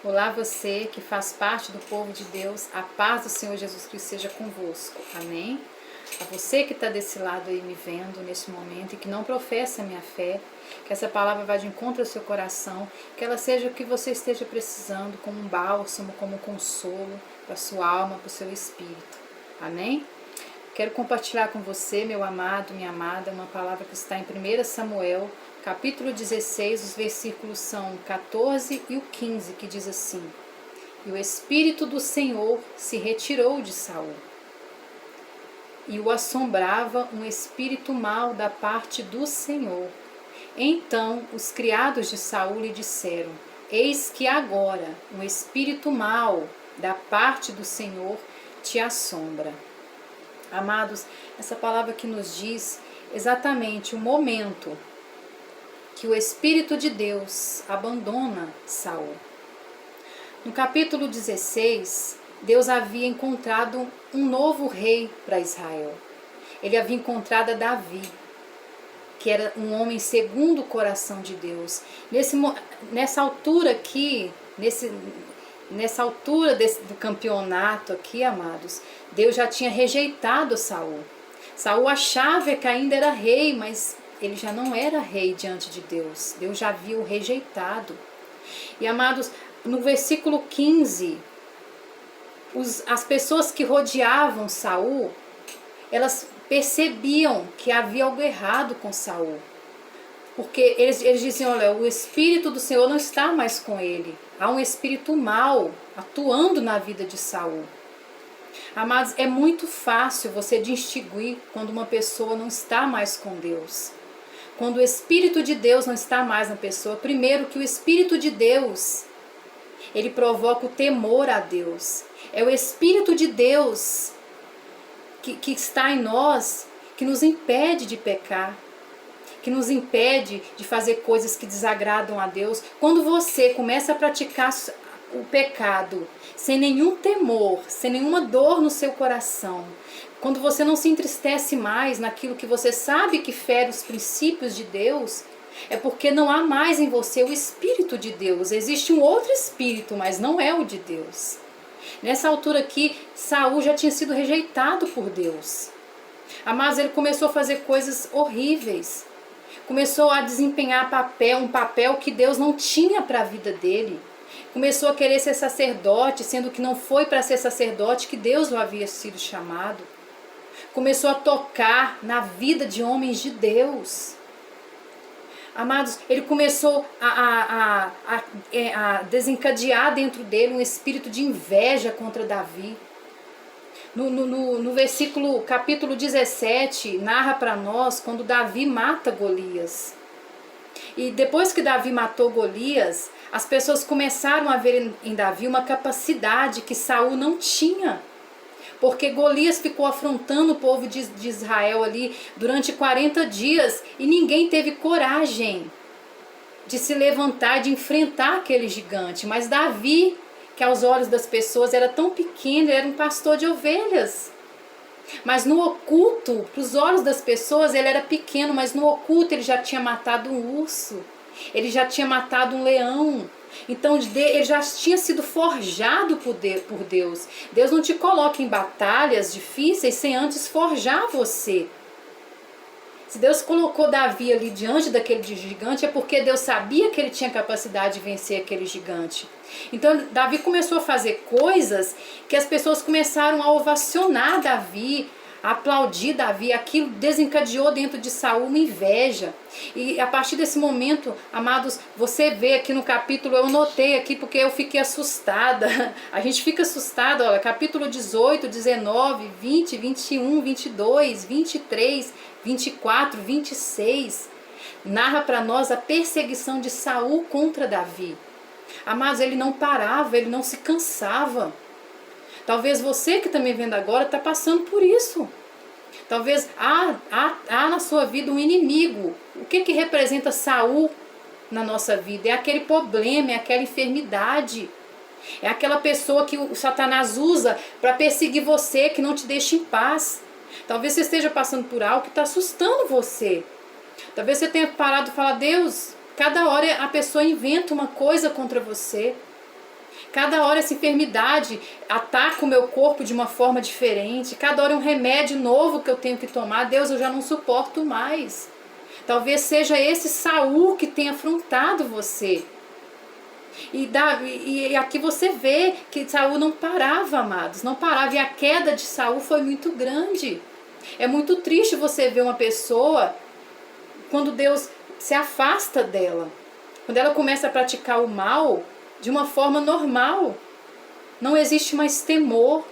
Olá você que faz parte do povo de Deus, a paz do Senhor Jesus Cristo seja convosco, amém? A você que está desse lado aí me vendo nesse momento e que não professa a minha fé, que essa palavra vá de encontro ao seu coração, que ela seja o que você esteja precisando, como um bálsamo, como um consolo para a sua alma, para o seu espírito, amém? Quero compartilhar com você, meu amado, minha amada, uma palavra que está em 1 Samuel, capítulo 16, os versículos são 14 e o 15, que diz assim: E o Espírito do Senhor se retirou de Saul, e o assombrava um espírito mau da parte do Senhor. Então os criados de Saul lhe disseram: Eis que agora um espírito mau da parte do Senhor te assombra. Amados, essa palavra que nos diz exatamente o momento que o Espírito de Deus abandona Saul. No capítulo 16, Deus havia encontrado um novo rei para Israel. Ele havia encontrado Davi, que era um homem segundo o coração de Deus. Nessa altura aqui, nessa altura do campeonato aqui, amados, Deus já tinha rejeitado Saul. Saul achava que ainda era rei, mas ele já não era rei diante de Deus. Deus já havia o rejeitado. E, amados, no versículo 15, as pessoas que rodeavam Saul, elas percebiam que havia algo errado com Saul. Porque eles diziam: olha, o Espírito do Senhor não está mais com ele. Há um espírito mau atuando na vida de Saul. Amados, é muito fácil você distinguir quando uma pessoa não está mais com Deus. Quando o Espírito de Deus não está mais na pessoa. Primeiro que o Espírito de Deus, ele provoca o temor a Deus. É o Espírito de Deus que está em nós, que nos impede de pecar, que nos impede de fazer coisas que desagradam a Deus. Quando você começa a praticar o pecado sem nenhum temor, sem nenhuma dor no seu coração, quando você não se entristece mais naquilo que você sabe que fere os princípios de Deus, é porque não há mais em você o Espírito de Deus. Existe um outro Espírito, mas não é o de Deus. Nessa altura aqui, Saul já tinha sido rejeitado por Deus. Mas ele começou a fazer coisas horríveis. Começou a desempenhar um papel que Deus não tinha para a vida dele. Começou a querer ser sacerdote, sendo que não foi para ser sacerdote que Deus o havia sido chamado. Começou a tocar na vida de homens de Deus. Amados, ele começou a desencadear dentro dele um espírito de inveja contra Davi. No versículo, capítulo 17, narra para nós quando Davi mata Golias. E depois que Davi matou Golias, as pessoas começaram a ver em Davi uma capacidade que Saul não tinha. Porque Golias ficou afrontando o povo de Israel ali durante 40 dias e ninguém teve coragem de se levantar, de enfrentar aquele gigante. Mas Davi, que aos olhos das pessoas era tão pequeno, era um pastor de ovelhas. Mas no oculto, para os olhos das pessoas, ele era pequeno, mas no oculto ele já tinha matado um urso, ele já tinha matado um leão. Então ele já tinha sido forjado por Deus. Deus não te coloca em batalhas difíceis sem antes forjar você. Se Deus colocou Davi ali diante daquele gigante, é porque Deus sabia que ele tinha capacidade de vencer aquele gigante. Então Davi começou a fazer coisas que as pessoas começaram a ovacionar Davi, a aplaudir Davi. Aquilo desencadeou dentro de Saul uma inveja. E a partir desse momento, amados, você vê aqui no capítulo, eu anotei aqui porque eu fiquei assustada. A gente fica assustada, olha, capítulo 18, 19, 20, 21, 22, 23, 24, 26, narra para nós a perseguição de Saul contra Davi. Amados, ele não parava, ele não se cansava. Talvez você que está me vendo agora está passando por isso. Talvez há na sua vida um inimigo. O que representa Saul na nossa vida? É aquele problema, é aquela enfermidade. É aquela pessoa que o Satanás usa para perseguir você, que não te deixa em paz. Talvez você esteja passando por algo que está assustando você. Talvez você tenha parado e falar: Deus, cada hora a pessoa inventa uma coisa contra você. Cada hora essa enfermidade ataca o meu corpo de uma forma diferente. Cada hora é um remédio novo que eu tenho que tomar. Deus, eu já não suporto mais. Talvez seja esse Saul que tenha afrontado você. E aqui você vê que Saul não parava, amados. Não parava. E a queda de Saul foi muito grande. É muito triste você ver uma pessoa quando Deus se afasta dela. Quando ela começa a praticar o mal de uma forma normal. Não existe mais temor.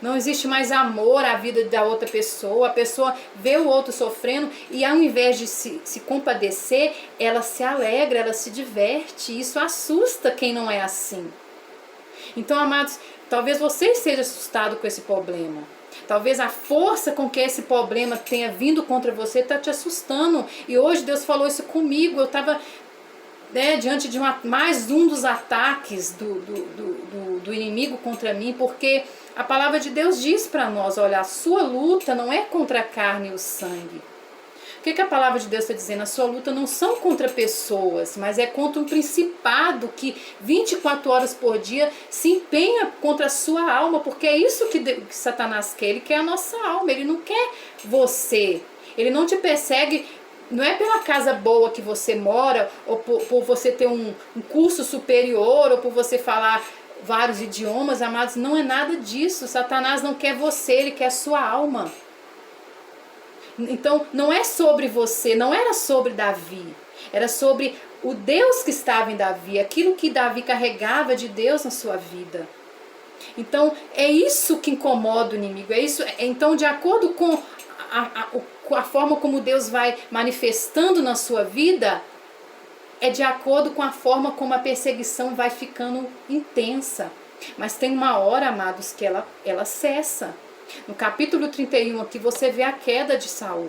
Não existe mais amor à vida da outra pessoa. A pessoa vê o outro sofrendo e ao invés de se compadecer, ela se alegra, ela se diverte. Isso assusta quem não é assim. Então, amados, talvez você esteja assustado com esse problema. Talvez a força com que esse problema tenha vindo contra você está te assustando. E hoje Deus falou isso comigo. Eu estava diante de mais um dos ataques do inimigo contra mim, porque a palavra de Deus diz para nós, olha, a sua luta não é contra a carne e o sangue. O que a palavra de Deus está dizendo? A sua luta não são contra pessoas, mas é contra um principado que 24 horas por dia se empenha contra a sua alma, porque é isso que Satanás quer. Ele quer a nossa alma, ele não quer você. Ele não te persegue. Não é pela casa boa que você mora, ou por você ter um curso superior, ou por você falar vários idiomas, amados. Não é nada disso. Satanás não quer você, ele quer a sua alma. Então, não é sobre você, não era sobre Davi. Era sobre o Deus que estava em Davi, aquilo que Davi carregava de Deus na sua vida. Então, é isso que incomoda o inimigo. É isso. Então, de acordo com a forma como Deus vai manifestando na sua vida, é de acordo com a forma como a perseguição vai ficando intensa. Mas tem uma hora, amados, que ela cessa. No capítulo 31 aqui você vê a queda de Saul.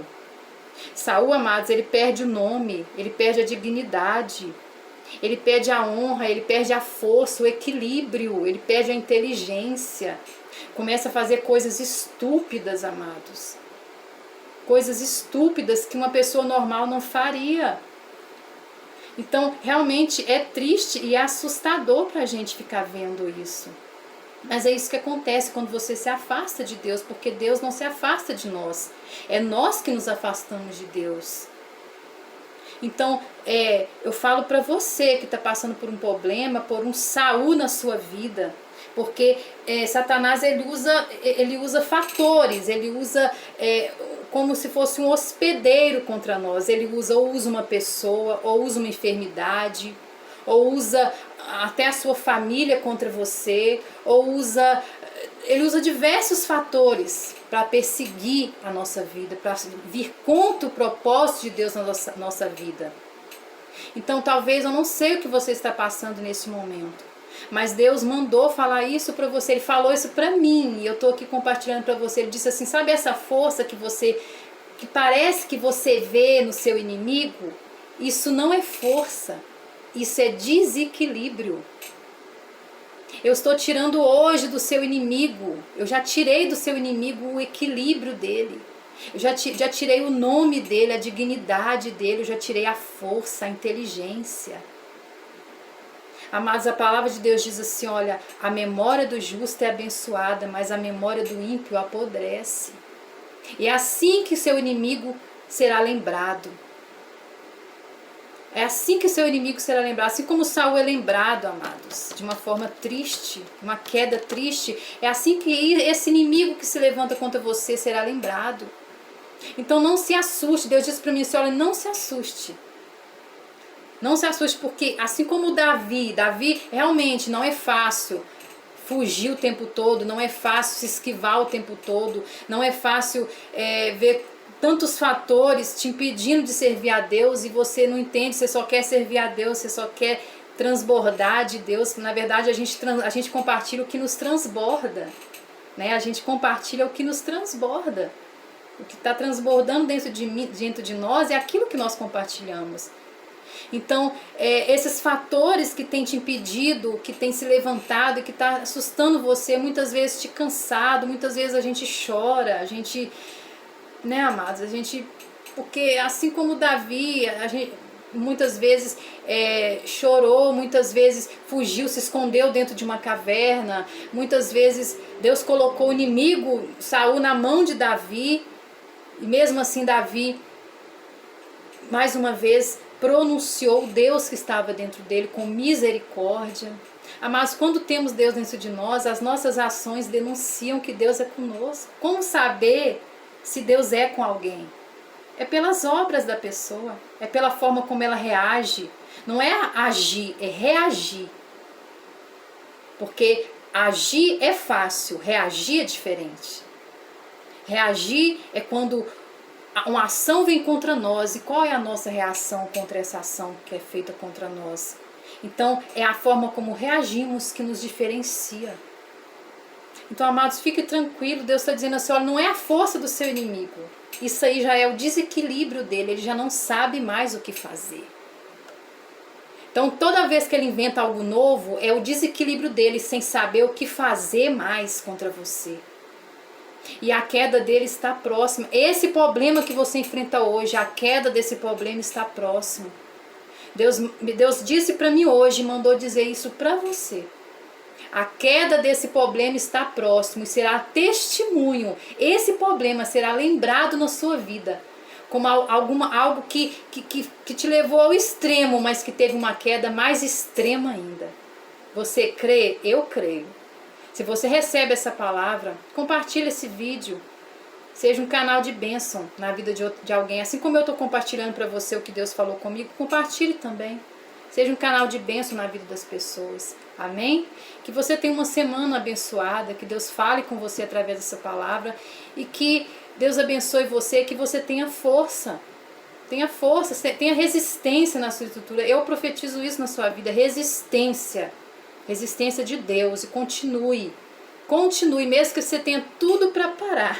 Saul, amados, ele perde o nome, ele perde a dignidade, ele perde a honra, ele perde a força, o equilíbrio, ele perde a inteligência. Começa a fazer coisas estúpidas, amados. Coisas estúpidas que uma pessoa normal não faria. Então, realmente é triste e é assustador para a gente ficar vendo isso. Mas é isso que acontece quando você se afasta de Deus, porque Deus não se afasta de nós. É nós que nos afastamos de Deus. Então, eu falo para você que está passando por um problema, por um Saul na sua vida, porque Satanás ele usa fatores, ele usa como se fosse um hospedeiro contra nós. Ele usa uma pessoa, ou usa uma enfermidade, ou usa até a sua família contra você, ele usa diversos fatores para perseguir a nossa vida, para vir contra o propósito de Deus na nossa vida. Então talvez, eu não sei o que você está passando nesse momento, mas Deus mandou falar isso para você. Ele falou isso para mim e eu estou aqui compartilhando para você. Ele disse assim, sabe essa força que parece que você vê no seu inimigo? Isso não é força, isso é desequilíbrio. Eu estou tirando hoje do seu inimigo, eu já tirei do seu inimigo o equilíbrio dele. Eu já tirei o nome dele, a dignidade dele, eu já tirei a força, a inteligência. Amados, a palavra de Deus diz assim, olha, a memória do justo é abençoada, mas a memória do ímpio apodrece. E é assim que seu inimigo será lembrado. É assim que seu inimigo será lembrado. Assim como Saul é lembrado, amados, de uma forma triste, uma queda triste, é assim que esse inimigo que se levanta contra você será lembrado. Então não se assuste. Deus disse para mim assim, olha, não se assuste. Não se assuste, porque assim como Davi realmente não é fácil fugir o tempo todo, não é fácil se esquivar o tempo todo, não é fácil ver tantos fatores te impedindo de servir a Deus e você não entende, você só quer servir a Deus, você só quer transbordar de Deus. Na verdade, a gente compartilha o que nos transborda, né? A gente compartilha o que nos transborda. O que está transbordando dentro de nós é aquilo que nós compartilhamos. Então, esses fatores que têm te impedido, que têm se levantado e que está assustando você, muitas vezes te cansado, muitas vezes a gente chora, a gente, né, amados, porque assim como Davi, muitas vezes chorou, muitas vezes fugiu, se escondeu dentro de uma caverna, muitas vezes Deus colocou o inimigo, Saul, na mão de Davi, e mesmo assim Davi, mais uma vez, pronunciou o Deus que estava dentro dele com misericórdia. Mas quando temos Deus dentro de nós, as nossas ações denunciam que Deus é conosco. Como saber se Deus é com alguém? É pelas obras da pessoa, é pela forma como ela reage. Não é agir, é reagir. Porque agir é fácil, reagir é diferente. Reagir é quando uma ação vem contra nós. E qual é a nossa reação contra essa ação que é feita contra nós? Então, é a forma como reagimos que nos diferencia. Então, amados, fique tranquilo. Deus está dizendo assim, olha, não é a força do seu inimigo. Isso aí já é o desequilíbrio dele. Ele já não sabe mais o que fazer. Então, toda vez que ele inventa algo novo, é o desequilíbrio dele sem saber o que fazer mais contra você. E a queda dele está próxima. Esse problema que você enfrenta hoje, a queda desse problema está próxima. Deus disse para mim hoje, mandou dizer isso para você. A queda desse problema está próximo e será testemunho. Esse problema será lembrado na sua vida como algo que te levou ao extremo, mas que teve uma queda mais extrema ainda. Você crê? Eu creio. Se você recebe essa palavra, compartilhe esse vídeo. Seja um canal de bênção na vida de alguém. Assim como eu estou compartilhando para você o que Deus falou comigo, compartilhe também. Seja um canal de bênção na vida das pessoas. Amém? Que você tenha uma semana abençoada, que Deus fale com você através dessa palavra e que Deus abençoe você, que você tenha força. Tenha força, tenha resistência na sua estrutura. Eu profetizo isso na sua vida, resistência. Resistência de Deus, e continue, mesmo que você tenha tudo para parar,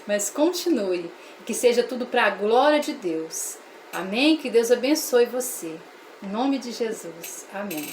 mas continue, que seja tudo para a glória de Deus, amém? Que Deus abençoe você, em nome de Jesus, amém.